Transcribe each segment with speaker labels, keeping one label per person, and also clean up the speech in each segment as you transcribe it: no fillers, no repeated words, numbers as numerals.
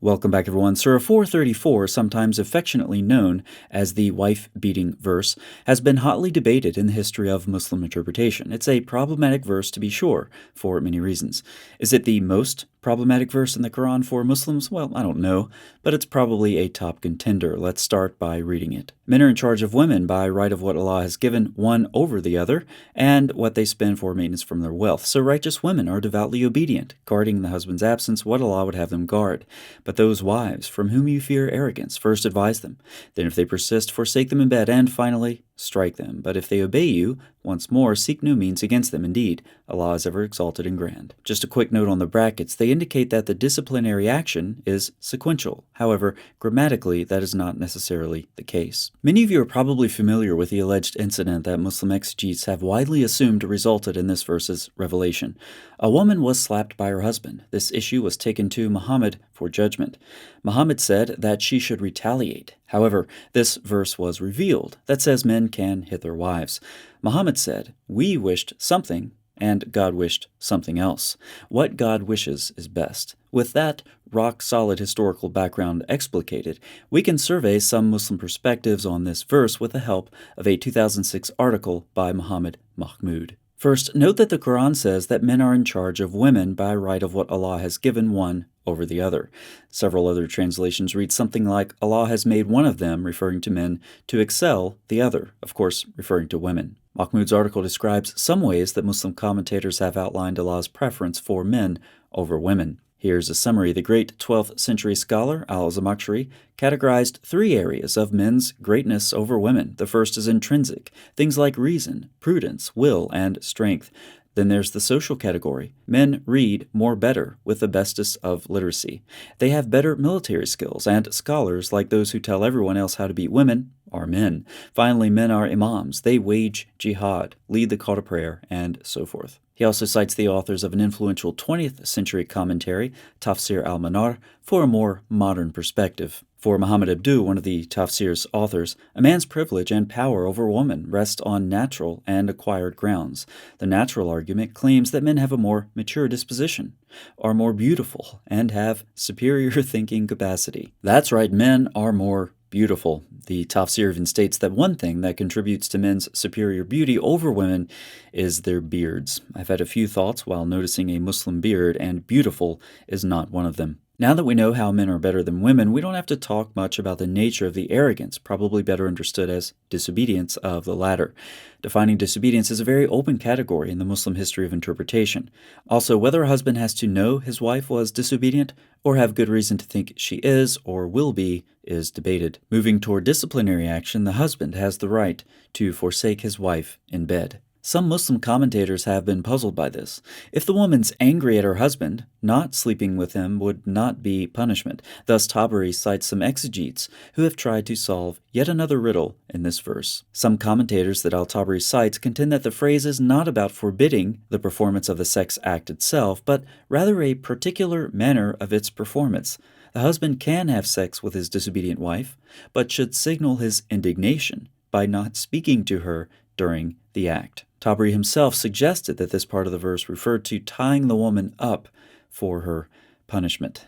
Speaker 1: Welcome back, everyone. Surah 434, sometimes affectionately known as the wife-beating verse, has been hotly debated in the history of Muslim interpretation. It's a problematic verse, to be sure, for many reasons. Is it the most problematic verse in the Quran for Muslims? Well, I don't know, but it's probably a top contender. Let's start by reading it. Men are in charge of women by right of what Allah has given one over the other, and what they spend for maintenance from their wealth. So righteous women are devoutly obedient, guarding in the husband's absence what Allah would have them guard. But those wives from whom you fear arrogance, first advise them. Then if they persist, forsake them in bed, and finally, strike them. But if they obey you, once more, seek no means against them. Indeed, Allah is ever exalted and grand. Just a quick note on the brackets. They indicate that the disciplinary action is sequential. However, grammatically, that is not necessarily the case. Many of you are probably familiar with the alleged incident that Muslim exegetes have widely assumed resulted in this verse's revelation. A woman was slapped by her husband. This issue was taken to Muhammad for judgment. Muhammad said that she should retaliate. However, this verse was revealed that says men can hit their wives. Muhammad said, "We wished something, and God wished something else. What God wishes is best." With that rock-solid historical background explicated, we can survey some Muslim perspectives on this verse with the help of a 2006 article by Muhammad Mahmoud. First, note that the Quran says that men are in charge of women by right of what Allah has given one over the other. Several other translations read something like, Allah has made one of them, referring to men, to excel the other, of course, referring to women. Mahmoud's article describes some ways that Muslim commentators have outlined Allah's preference for men over women. Here's a summary. The great 12th century scholar al-Zamakhshari categorized three areas of men's greatness over women. The first is intrinsic, things like reason, prudence, will, and strength. Then there's the social category. Men read more better with the bestest of literacy. They have better military skills, and scholars, like those who tell everyone else how to beat women, are men. Finally, men are imams. They wage jihad, lead the call to prayer, and so forth. He also cites the authors of an influential 20th century commentary, Tafsir al-Manar, for a more modern perspective. For Muhammad Abdu, one of the Tafsir's authors, a man's privilege and power over a woman rest on natural and acquired grounds. The natural argument claims that men have a more mature disposition, are more beautiful, and have superior thinking capacity. That's right, men are more beautiful. The Tafsir even states that one thing that contributes to men's superior beauty over women is their beards. I've had a few thoughts while noticing a Muslim beard, and beautiful is not one of them. Now that we know how men are better than women, we don't have to talk much about the nature of the arrogance, probably better understood as disobedience, of the latter. Defining disobedience is a very open category in the Muslim history of interpretation. Also, whether a husband has to know his wife was disobedient or have good reason to think she is or will be is debated. Moving toward disciplinary action, the husband has the right to forsake his wife in bed. Some Muslim commentators have been puzzled by this. If the woman's angry at her husband, not sleeping with him would not be punishment. Thus, Tabari cites some exegetes who have tried to solve yet another riddle in this verse. Some commentators that al-Tabari cites contend that the phrase is not about forbidding the performance of the sex act itself, but rather a particular manner of its performance. The husband can have sex with his disobedient wife, but should signal his indignation by not speaking to her during the act. Tabari himself suggested that this part of the verse referred to tying the woman up for her punishment.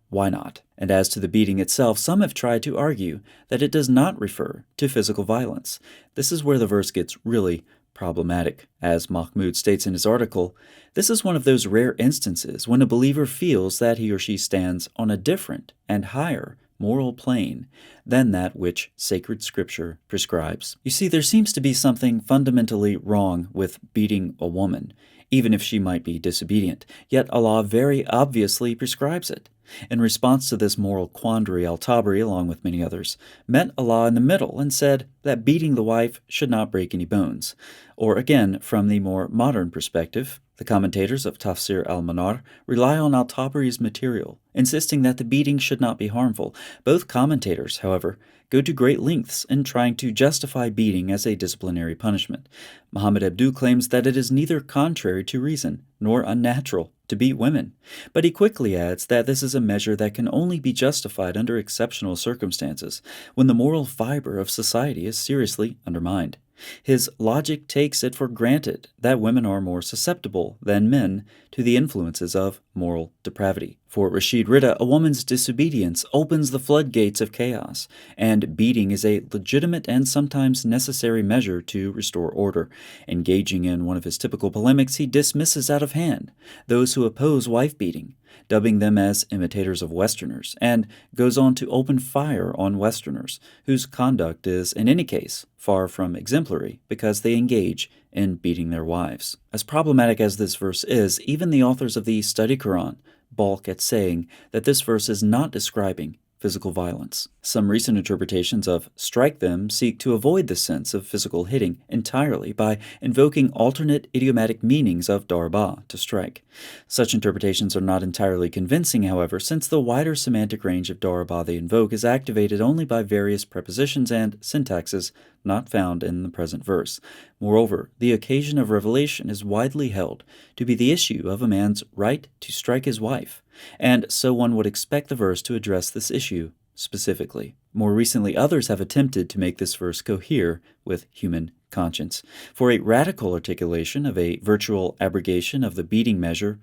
Speaker 1: Why not? And as to the beating itself, some have tried to argue that it does not refer to physical violence. This is where the verse gets really problematic. As Mahmoud states in his article, this is one of those rare instances when a believer feels that he or she stands on a different and higher moral plane than that which sacred scripture prescribes. You see, there seems to be something fundamentally wrong with beating a woman, even if she might be disobedient, yet Allah very obviously prescribes it. In response to this moral quandary, al-Tabari, along with many others, met Allah in the middle and said that beating the wife should not break any bones. Or again, from the more modern perspective, the commentators of Tafsir al-Manar rely on al-Tabari's material, insisting that the beating should not be harmful. Both commentators, however, go to great lengths in trying to justify beating as a disciplinary punishment. Muhammad Abdu claims that it is neither contrary to reason nor unnatural to beat women, but he quickly adds that this is a measure that can only be justified under exceptional circumstances, when the moral fiber of society is seriously undermined. His logic takes it for granted that women are more susceptible than men to the influences of moral depravity. For Rashid Rida, a woman's disobedience opens the floodgates of chaos, and beating is a legitimate and sometimes necessary measure to restore order. Engaging in one of his typical polemics, he dismisses out of hand those who oppose wife beating, dubbing them as imitators of Westerners, and goes on to open fire on Westerners, whose conduct is, in any case, far from exemplary because they engage in beating their wives. As problematic as this verse is, even the authors of the Study Quran balk at saying that this verse is not describing physical violence. Some recent interpretations of strike them seek to avoid the sense of physical hitting entirely by invoking alternate idiomatic meanings of darba, to strike. Such interpretations are not entirely convincing, however, since the wider semantic range of darba they invoke is activated only by various prepositions and syntaxes not found in the present verse. Moreover, the occasion of revelation is widely held to be the issue of a man's right to strike his wife, and so one would expect the verse to address this issue specifically. More recently, others have attempted to make this verse cohere with human conscience. For a radical articulation of a virtual abrogation of the beating measure,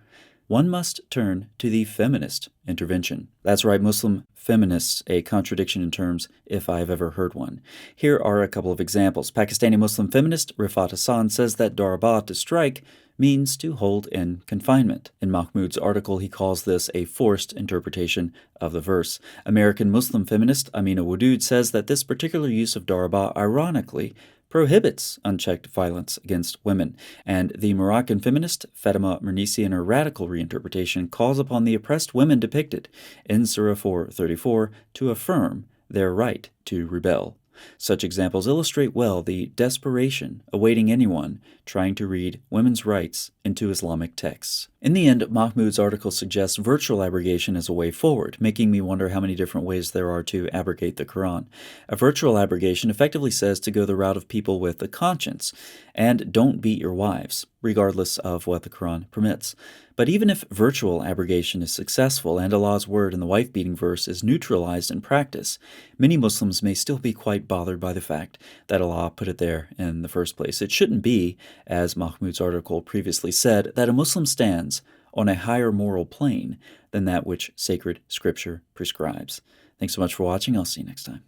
Speaker 1: one must turn to the feminist intervention. That's right, Muslim feminists, a contradiction in terms if I have ever heard one. Here are a couple of examples. Pakistani Muslim feminist Rifat Hassan says that darba, to strike, means to hold in confinement. In Mahmoud's article, he calls this a forced interpretation of the verse. American Muslim feminist Amina Wadud says that this particular use of darba ironically prohibits unchecked violence against women, and the Moroccan feminist Fatima Mernissi in her radical reinterpretation calls upon the oppressed women depicted in Surah 4:34 to affirm their right to rebel. Such examples illustrate well the desperation awaiting anyone trying to read women's rights into Islamic texts. In the end, Mahmoud's article suggests virtual abrogation as a way forward, making me wonder how many different ways there are to abrogate the Quran. A virtual abrogation effectively says to go the route of people with a conscience, and don't beat your wives, regardless of what the Quran permits. But even if virtual abrogation is successful and Allah's word in the wife-beating verse is neutralized in practice, many Muslims may still be quite bothered by the fact that Allah put it there in the first place. It shouldn't be, as Mahmoud's article previously said, that a Muslim stands on a higher moral plane than that which sacred scripture prescribes. Thanks so much for watching. I'll see you next time.